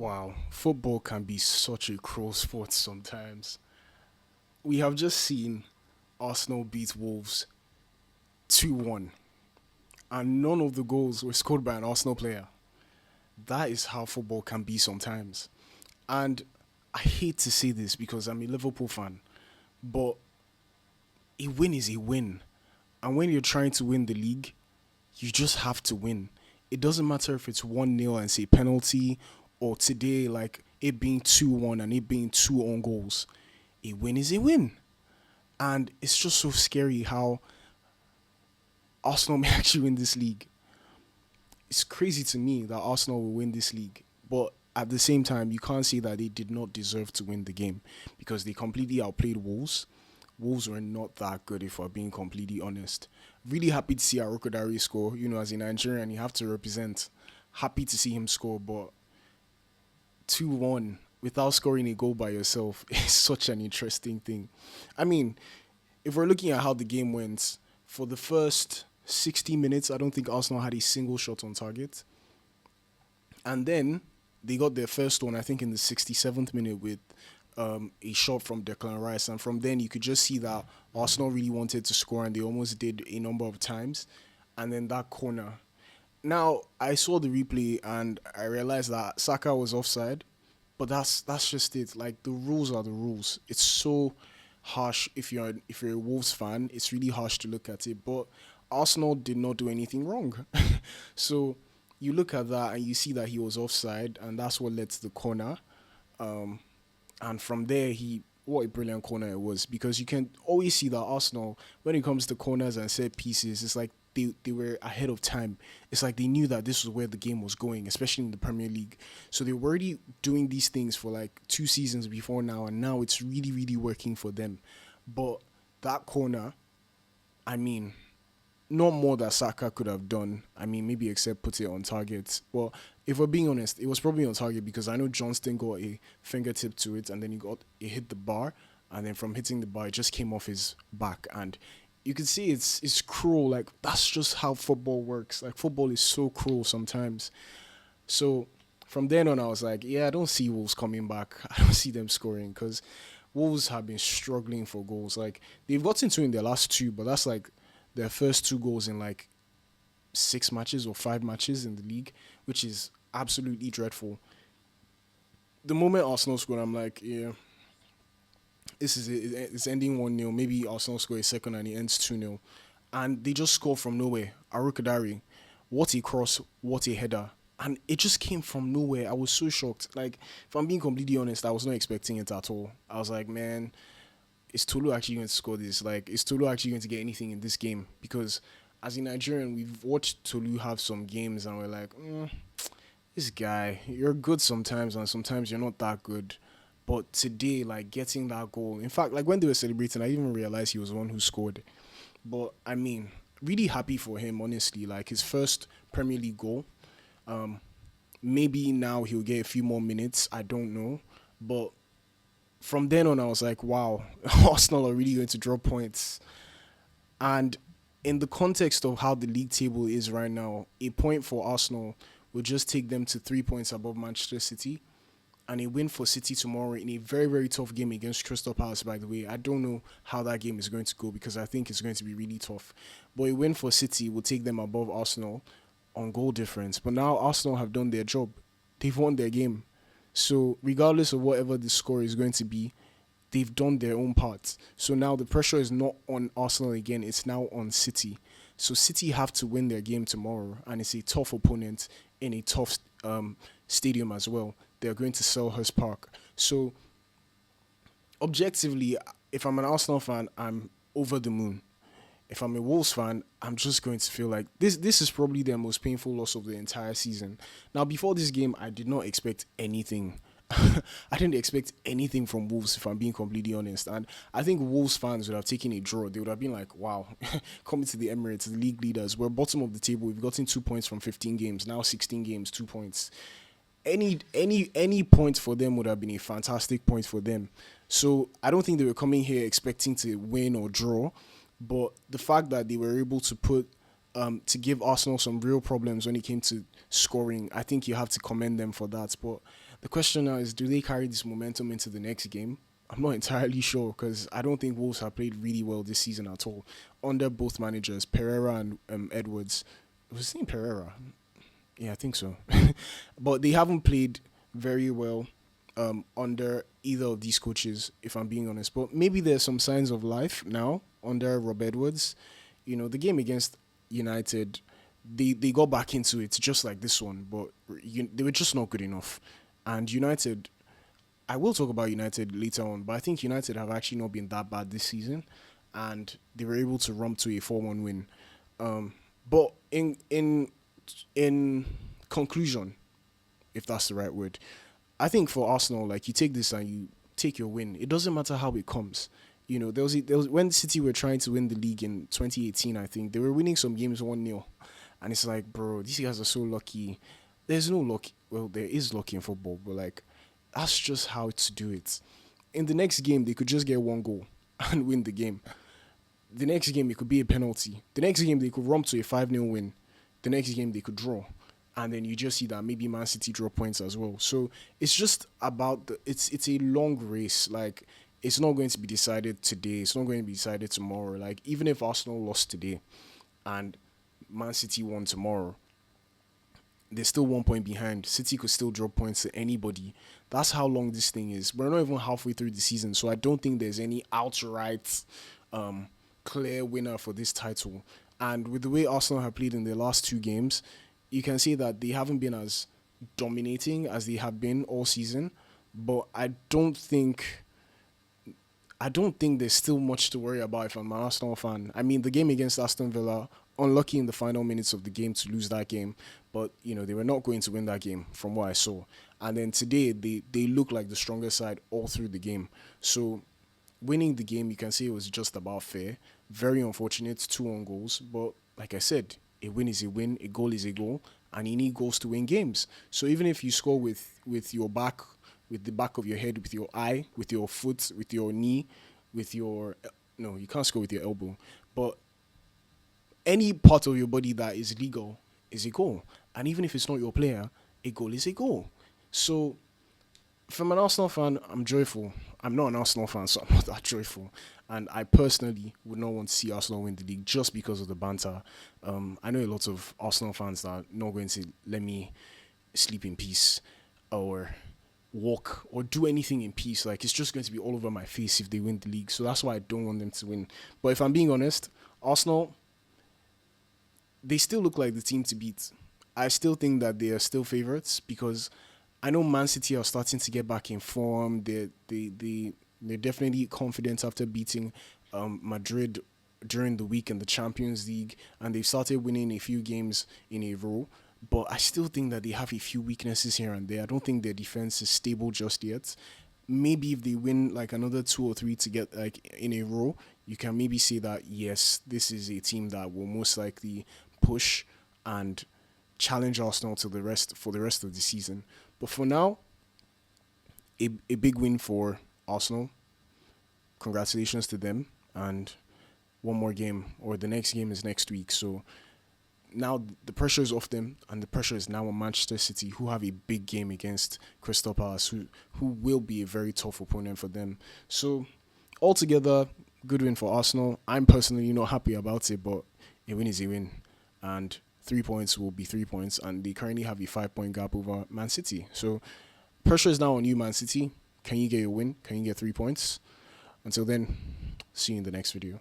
Wow, football can be such a cruel sport sometimes. We have just seen Arsenal beat Wolves 2-1, and none of the goals were scored by an Arsenal player. That is how football can be sometimes. And I hate to say this because I'm a Liverpool fan, but a win is a win. And when you're trying to win the league, you just have to win. It doesn't matter if it's 1-0 and say penalty, or today, like it being 2-1 and it being two own goals. A win is a win. And it's just so scary how Arsenal may actually win this league. It's crazy to me that Arsenal will win this league. But at the same time, you can't say that they did not deserve to win the game because they completely outplayed Wolves. Wolves were not that good, if we're being completely honest. Really happy to see Arokodare score. As a Nigerian, you have to represent. Happy to see him score, but 2-1 without scoring a goal by yourself is such an interesting thing. I mean, if we're looking at how the game went, for the first 60 minutes, I don't think Arsenal had a single shot on target. And then they got their first one, I think, in the 67th minute with a shot from Declan Rice. And from then, you could just see that Arsenal really wanted to score, and they almost did a number of times. And then that corner. Now, I saw the replay and I realized that Saka was offside, but that's just it. Like, the rules are the rules. It's so harsh if you're a Wolves fan. It's really harsh to look at it. But Arsenal did not do anything wrong. So you look at that and you see that he was offside, and that's what led to the corner. Um, and from there, what a brilliant corner it was, because you can always see that Arsenal, when it comes to corners and set pieces, it's like they were ahead of time. It's like they knew that this was where the game was going, especially in the Premier League. So they were already doing these things for like 2 seasons before now, and now it's really, really working for them. But that corner, I mean, not more that Saka could have done. I mean, maybe except put it on target. Well, if we're being honest, it was probably on target because I know Johnston got a fingertip to it, and then it hit the bar, and then from hitting the bar, it just came off his back, and you can see it's cruel. Like, that's just how football works. Like, football is so cruel sometimes. So from then on, I was like, yeah, I don't see Wolves coming back. I don't see them scoring because Wolves have been struggling for goals. Like, they've gotten two in their last two, but that's like their first two goals in like 6 matches or 5 matches in the league, which is absolutely dreadful. The moment Arsenal scored, I'm like, yeah, this is it. It's ending 1-0. Maybe Arsenal score a second and it ends 2-0. And they just score from nowhere. Arokodare, what a cross, what a header. And it just came from nowhere. I was so shocked. Like, if I'm being completely honest, I was not expecting it at all. I was like, man, is Tolu actually going to score this? Like, is Tolu actually going to get anything in this game? Because as a Nigerian, we've watched Tolu have some games and we're like, this guy, you're good sometimes and sometimes you're not that good. But today, like, getting that goal, in fact, like when they were celebrating, I even realized he was the one who scored. But I mean, really happy for him, honestly. Like, his first Premier League goal. Um, Maybe now he'll get a few more minutes. I don't know. But from then on, I was like, wow, Arsenal are really going to drop points. And in the context of how the league table is right now, a point for Arsenal will just take them to 3 points above Manchester City. And a win for City tomorrow in a very, very tough game against Crystal Palace, by the way. I don't know how that game is going to go because I think it's going to be really tough. But a win for City will take them above Arsenal on goal difference. But now Arsenal have done their job. They've won their game. So regardless of whatever the score is going to be, they've done their own part. So now the pressure is not on Arsenal again, it's now on City. So City have to win their game tomorrow, and it's a tough opponent in a tough stadium as well. They're going to Selhurst Park. So objectively, if I'm an Arsenal fan, I'm over the moon. If I'm a Wolves fan, I'm just going to feel like this is probably their most painful loss of the entire season. Now, before this game, I did not expect anything. I didn't expect anything from Wolves, if I'm being completely honest. And I think Wolves fans would have taken a draw. They would have been like, wow, coming to the Emirates, the league leaders, we're bottom of the table. We've gotten 2 points from 15 games. Now 16 games, 2 points. Any point for them would have been a fantastic point for them. So I don't think they were coming here expecting to win or draw. But the fact that they were able to to give Arsenal some real problems when it came to scoring, I think you have to commend them for that. But The question now is, do they carry this momentum into the next game? I'm not entirely sure because I don't think Wolves have played really well this season at all under both managers, Pereira and Edwards. Was his name Pereira? Yeah, I think so. But they haven't played very well under either of these coaches, if I'm being honest. But maybe there's some signs of life now under Rob Edwards. The game against United, they got back into it just like this one, but they were just not good enough. And United, I will talk about United later on, but I think United have actually not been that bad this season, and they were able to rump to a 4-1 win. But in conclusion, if that's the right word, I think for Arsenal, like you take this and you take your win. It doesn't matter how it comes. There was when City were trying to win the league in 2018. I think they were winning some games 1-0, and it's like, bro, these guys are so lucky. There's no luck. Well, there is luck in football, but like that's just how to do it. In the next game, they could just get one goal and win the game. The next game, it could be a penalty. The next game, they could rump to a 5-0 win. The next game, they could draw. And then you just see that maybe Man City draw points as well. So it's just about it's a long race. Like it's not going to be decided today. It's not going to be decided tomorrow. Like even if Arsenal lost today and Man City won tomorrow, they're still 1 point behind. City could still drop points to anybody. That's how long this thing is. We're not even halfway through the season, so I don't think there's any outright clear winner for this title. And with the way Arsenal have played in their last two games, you can see that they haven't been as dominating as they have been all season. But I don't think there's still much to worry about if I'm an Arsenal fan. I mean, the game against Aston Villa, unlucky in the final minutes of the game to lose that game, but they were not going to win that game from what I saw. And then today, they look like the stronger side all through the game. So winning the game, you can say it was just about fair. Very unfortunate, two on goals, but like I said, a win is a win, a goal is a goal, and you need goals to win games. So even if you score with your back, with the back of your head, with your eye, with your foot, with your knee, with your no, you can't score with your elbow, but any part of your body that is legal is a goal. And even if it's not your player, a goal is a goal. So if I'm an Arsenal fan, I'm joyful. I'm not an Arsenal fan, so I'm not that joyful. And I personally would not want to see Arsenal win the league just because of the banter. I know a lot of Arsenal fans that are not going to let me sleep in peace or walk or do anything in peace. Like it's just going to be all over my face if they win the league. So that's why I don't want them to win. But if I'm being honest, Arsenal, they still look like the team to beat. I still think that they are still favourites because I know Man City are starting to get back in form. They're definitely confident after beating Madrid during the week in the Champions League, and they've started winning a few games in a row. But I still think that they have a few weaknesses here and there. I don't think their defense is stable just yet. Maybe if they win like another two or three to get like in a row, you can maybe say that yes, this is a team that will most likely push and challenge Arsenal to the rest for the rest of the season. But for now, a big win for Arsenal. Congratulations to them. And one more game, or the next game is next week. So now the pressure is off them, and the pressure is now on Manchester City, who have a big game against Crystal Palace, who will be a very tough opponent for them. So altogether, good win for Arsenal. I'm personally not happy about it, but a win is a win. And 3 points will be 3 points, and they currently have a 5 point gap over Man City. So pressure is now on you, Man City. Can you get a win? Can you get 3 points? Until then, see you in the next video.